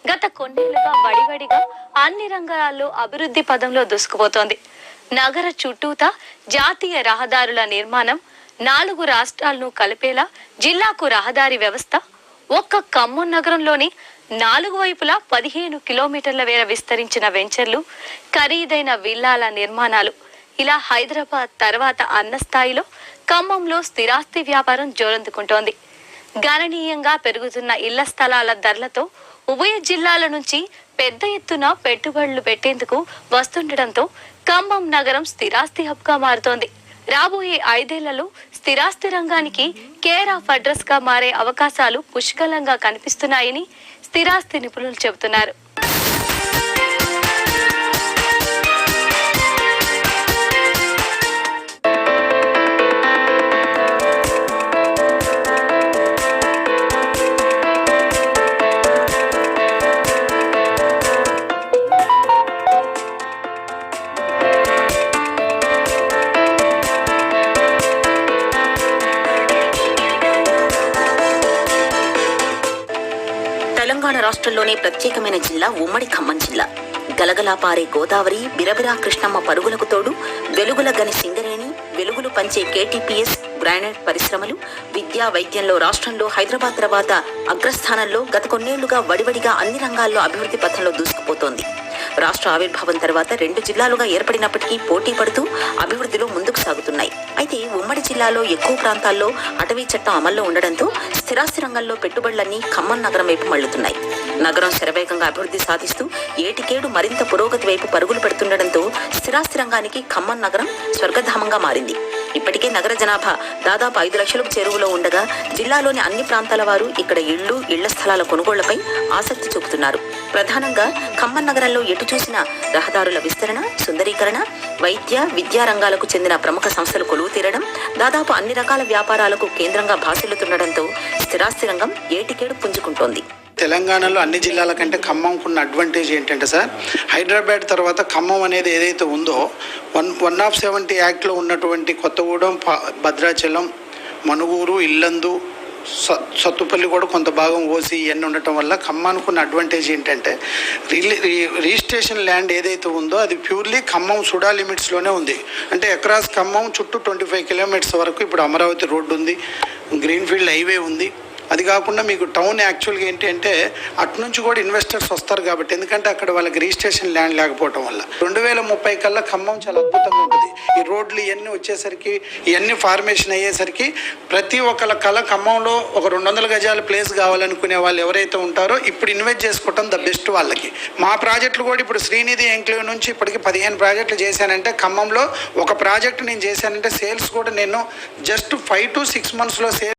గత కొన్నేళ్లుగా వడివడిగా అన్ని రంగాల్లో అభివృద్ధి పదంలో దూసుకుపోతోంది. నగర చుట్టూతా జాతీయ రహదారుల నిర్మాణం, 4 రాష్ట్రాలను కలిపేలా జిల్లాకు రహదారి వ్యవస్థ, ఒక్క ఖమ్మం నగరంలోని 4 వైపులా 15 కిలోమీటర్ల మేర విస్తరించిన వెంచర్లు, ఖరీదైన విల్లాల నిర్మాణాలు, ఇలా హైదరాబాద్ తర్వాత అన్న స్థాయిలో ఖమ్మంలో స్థిరాస్తి వ్యాపారం జోరందుకుంటోంది. గణనీయంగా పెరుగుతున్న ఇళ్ల స్థలాల ధరలతో ఉభయ జిల్లాల నుంచి పెద్ద ఎత్తున పెట్టుబడులు పెట్టేందుకు వస్తుండటంతో ఖమ్మం నగరం స్థిరాస్తి హబ్గా మారుతోంది. రాబోయే 5 ఏళ్లలో స్థిరాస్తి రంగానికి కేర్ ఆఫ్ అడ్రస్ గా మారే అవకాశాలు పుష్కలంగా కనిపిస్తున్నాయని స్థిరాస్తి నిపుణులు చెబుతున్నారు. తెలంగాణ రాష్ట్రంలోనే ప్రత్యేకమైన జిల్లా ఉమ్మడి ఖమ్మం జిల్లా. గలగలా పారే గోదావరి, బిరబిరా కృష్ణమ్మ పరుగులకు తోడు వెలుగుల గని సింగరేణి, వెలుగులు పంచే KTPS గ్రానైట్ పరిశ్రమలు, విద్యా వైద్యంలో రాష్ట్రంలో హైదరాబాద్ తర్వాత అగ్రస్థానంలో గత కొన్నేళ్లుగా వడివడిగా అన్ని రంగాల్లో అభివృద్ధి పథంలో దూసుకుపోతోంది. రాష్ట్ర ఆవిర్భావం తర్వాత 2 జిల్లాలుగా ఏర్పడినప్పటికీ పోటీ పడుతూ అభివృద్ధిలో ముందుకు సాగుతున్నాయి. అయితే ఉమ్మడి జిల్లాలో ఎక్కువ ప్రాంతాల్లో అటవీ చట్టం అమల్లో ఉండడంతో స్థిరాస్తి రంగంలో పెట్టుబడులన్నీ ఖమ్మం నగరం వైపు మళ్లుతున్నాయి. నగరం శరవేగంగా అభివృద్ధి సాధిస్తూ ఏటికేడు మరింత పురోగతి వైపు పరుగులు పెడుతుండటంతో స్థిరాస్తి రంగానికి ఖమ్మం నగరం స్వర్గధామంగా మారింది. ఇప్పటికే నగర జనాభా దాదాపు 5 లక్షలకు చేరువలో ఉండగా జిల్లాలోని అన్ని ప్రాంతాల వారు ఇక్కడ ఇళ్ల స్థలాల కొనుగోళ్లపై ఆసక్తి చూపుతున్నారు. ప్రధానంగా ఖమ్మం నగరంలో ఎటు చూసినా రహదారుల విస్తరణ, సుందరీకరణ, వైద్య, విద్యా రంగాలకు చెందిన ప్రముఖ సంస్థలు కొలువు తీరడం, దాదాపు అన్ని రకాల వ్యాపారాలకు కేంద్రంగా భాసిల్లుతుండటంతో స్థిరాస్తి రంగం ఏటికేడు పుంజుకుంటోంది. తెలంగాణలో అన్ని జిల్లాల కంటే ఖమ్మంకున్న అడ్వాంటేజ్ ఏంటంటే సార్, హైదరాబాద్ తర్వాత ఖమ్మం అనేది ఏదైతే ఉందో 170 యాక్ట్లో ఉన్నటువంటి కొత్తగూడెం, భద్రాచలం, మనుగూరు, ఇల్లందు, సత్తుపల్లి కూడా కొంత భాగం ఓసి ఇవన్నీ ఉండటం వల్ల ఖమ్మానుకున్న అడ్వాంటేజ్ ఏంటంటే రిజిస్ట్రేషన్ ల్యాండ్ ఏదైతే ఉందో అది ప్యూర్లీ ఖమ్మం సుడా లిమిట్స్లోనే ఉంది. అంటే అక్రాస్ ఖమ్మం చుట్టూ 25 కిలోమీటర్స్ వరకు ఇప్పుడు అమరావతి రోడ్డు ఉంది, గ్రీన్ఫీల్డ్ హైవే ఉంది. అది కాకుండా మీకు టౌన్ యాక్చువల్గా ఏంటి అంటే అటు నుంచి కూడా ఇన్వెస్టర్స్ వస్తారు కాబట్టి, ఎందుకంటే అక్కడ వాళ్ళకి రిజిస్ట్రేషన్ ల్యాండ్ లేకపోవడం వల్ల 2030 కల్లా ఖమ్మం చాలా అద్భుతంగా ఉంటుంది. ఈ రోడ్లు ఇవన్నీ వచ్చేసరికి, ఇవన్నీ ఫార్మేషన్ అయ్యేసరికి ప్రతి ఒక్కళ్ళ కళ ఖమ్మంలో ఒక 200 గజాల ప్లేస్ కావాలనుకునే వాళ్ళు ఎవరైతే ఉంటారో ఇప్పుడు ఇన్వెస్ట్ చేసుకోవటం ద బెస్ట్ వాళ్ళకి. మా ప్రాజెక్టులు కూడా ఇప్పుడు శ్రీనిధి ఎంక్లేవ్ నుంచి ఇప్పటికి 15 ప్రాజెక్టులు చేశానంటే, ఖమ్మంలో ఒక ప్రాజెక్టు నేను చేశానంటే సేల్స్ కూడా నేను జస్ట్ 5 to 6 months సేల్స్